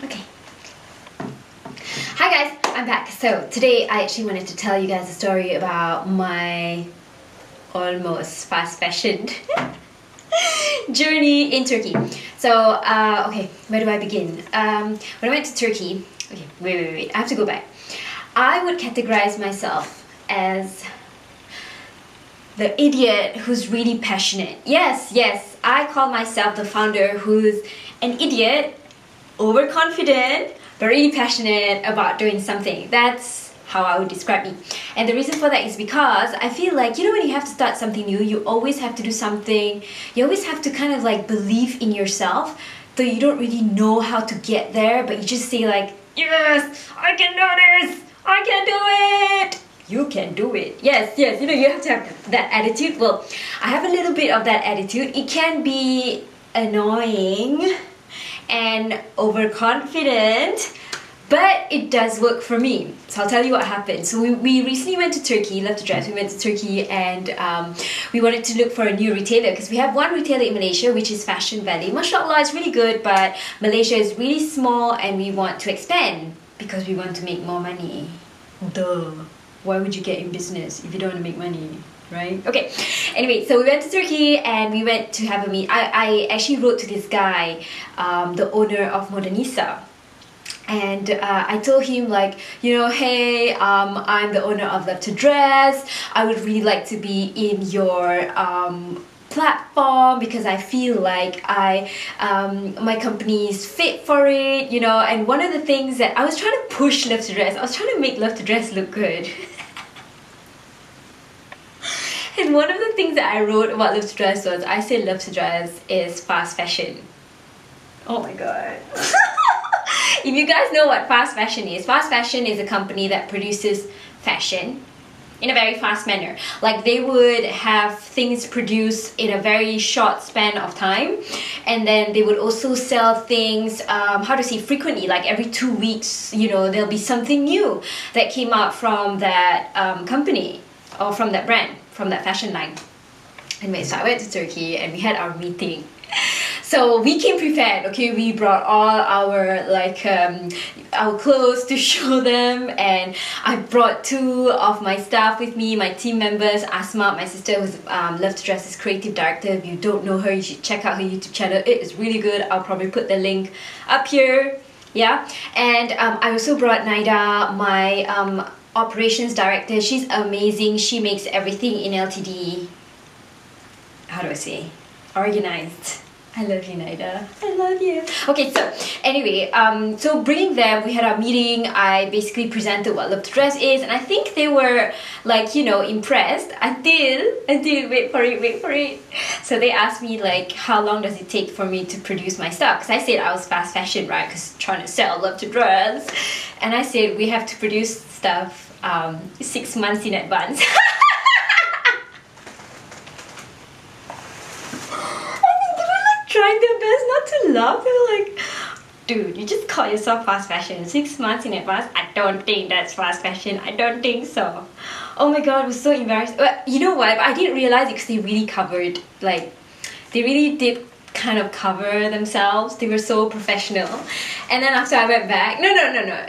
Okay. Hi guys, I'm back. So today I actually wanted to tell you guys a story about my almost fast fashion journey in Turkey. So, okay, where do I begin? When I went to Turkey, okay, wait, I have to go back. I would categorize myself as the idiot who's really passionate. Yes, I call myself the founder who's an idiot, overconfident, but really passionate about doing something. That's how I would describe me. And the reason for that is because I feel like, you know, when you have to start something new, you always have to do something. You always have to kind of like believe in yourself, though you don't really know how to get there, but you just say like, yes, I can do this, I can do it. You can do it. Yes, you know, you have to have that attitude. Well, I have a little bit of that attitude. It can be annoying and overconfident, but it does work for me. So I'll tell you what happened. So we recently went to Turkey, Love to Dress. We went to Turkey and we wanted to look for a new retailer because we have one retailer in Malaysia, which is Fashion Valley. MashaAllah, it's really good, but Malaysia is really small and we want to expand because we want to make more money. Duh. Why would you get in business if you don't want to make money? Right? Okay. Anyway, so we went to Turkey and we went to have a meet. I actually wrote to this guy, the owner of Modernisa. And I told him like, you know, hey, I'm the owner of Love to Dress. I would really like to be in your platform because I feel like my company is fit for it, you know. And one of the things that I was trying to push Love to Dress, I was trying to make Love to Dress look good. And one of the things that I wrote about Love to Dress was, I said Love to Dress is fast fashion. Oh my god. If you guys know what fast fashion is a company that produces fashion in a very fast manner. Like they would have things produced in a very short span of time, and then they would also sell things, frequently, like every 2 weeks, you know, there'll be something new that came out from that company or from that brand, from that fashion line. Anyway, so I went to Turkey and we had our meeting. So we came prepared, okay? We brought all our our clothes to show them, and I brought 2 of my staff with me, my team members. Asma, my sister, who's Love to Dress's creative director. If you don't know her, you should check out her YouTube channel. It is really good. I'll probably put the link up here. Yeah, and I also brought Naida, my operations director. She's amazing. She makes everything in LTD. How do I say? Organized. I love you, Naida. I love you. Okay, so anyway, so bringing them, we had our meeting. I basically presented what Love to Dress is, and I think they were like, you know, impressed until wait for it. So they asked me like, how long does it take for me to produce my stuff? Because I said I was fast fashion, right? Because trying to sell Love to Dress, and I said we have to produce stuff 6 months in advance. Trying their best not to laugh. They were like, dude, you just call yourself fast fashion 6 months in advance? I don't think that's fast fashion. I don't think so. Oh my god, I was so embarrassed. But you know what? I didn't realize it because they really covered, like, they really did kind of cover themselves. They were so professional. And then after I went back, no,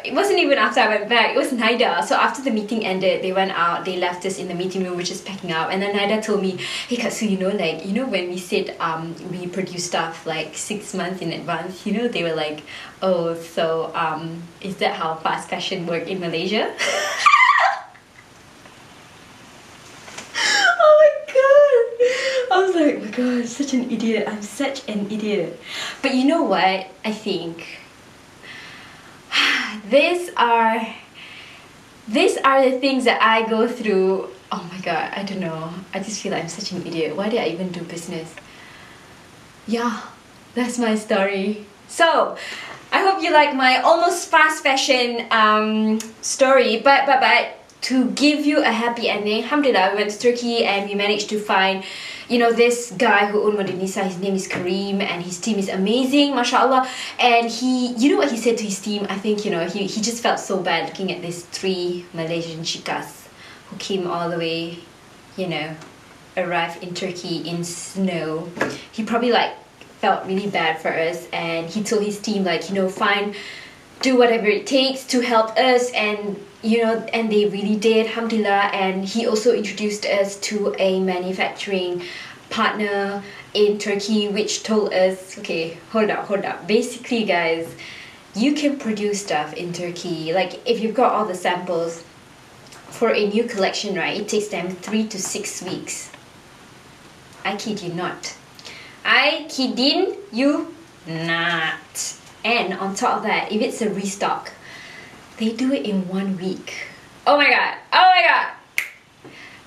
it wasn't even after I went back, it was Naida. So after the meeting ended, they went out, they left us in the meeting room, which is packing up, and then Naida told me, hey Katsu, you know, like, you know, when we said we produce stuff like 6 months in advance, you know, they were like, oh, so is that how fast fashion work in Malaysia? I was like, oh my god, such an idiot. I'm such an idiot. But you know what? I think these are the things that I go through. Oh my god, I don't know. I just feel like I'm such an idiot. Why did I even do business? Yeah, that's my story. So, I hope you like my almost fast fashion story. But to give you a happy ending, alhamdulillah, we went to Turkey and we managed to find, you know, this guy who owned Modernisa. His name is Kareem and his team is amazing, mashallah. And he, you know what he said to his team? I think, you know, he just felt so bad looking at these 3 Malaysian chicas who came all the way, you know, arrived in Turkey in snow. He probably like felt really bad for us, and he told his team, like, you know, fine, do whatever it takes to help us, and you know, and they really did, alhamdulillah. And he also introduced us to a manufacturing partner in Turkey, which told us, okay, hold up, basically guys, you can produce stuff in Turkey. Like, if you've got all the samples for a new collection, right, it takes them 3 to 6 weeks. I kid you not. I kidding you not. And on top of that, if it's a restock, they do it in 1 week. Oh my god,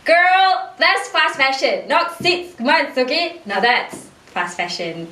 girl, that's fast fashion, not 6 months, okay? Now that's fast fashion.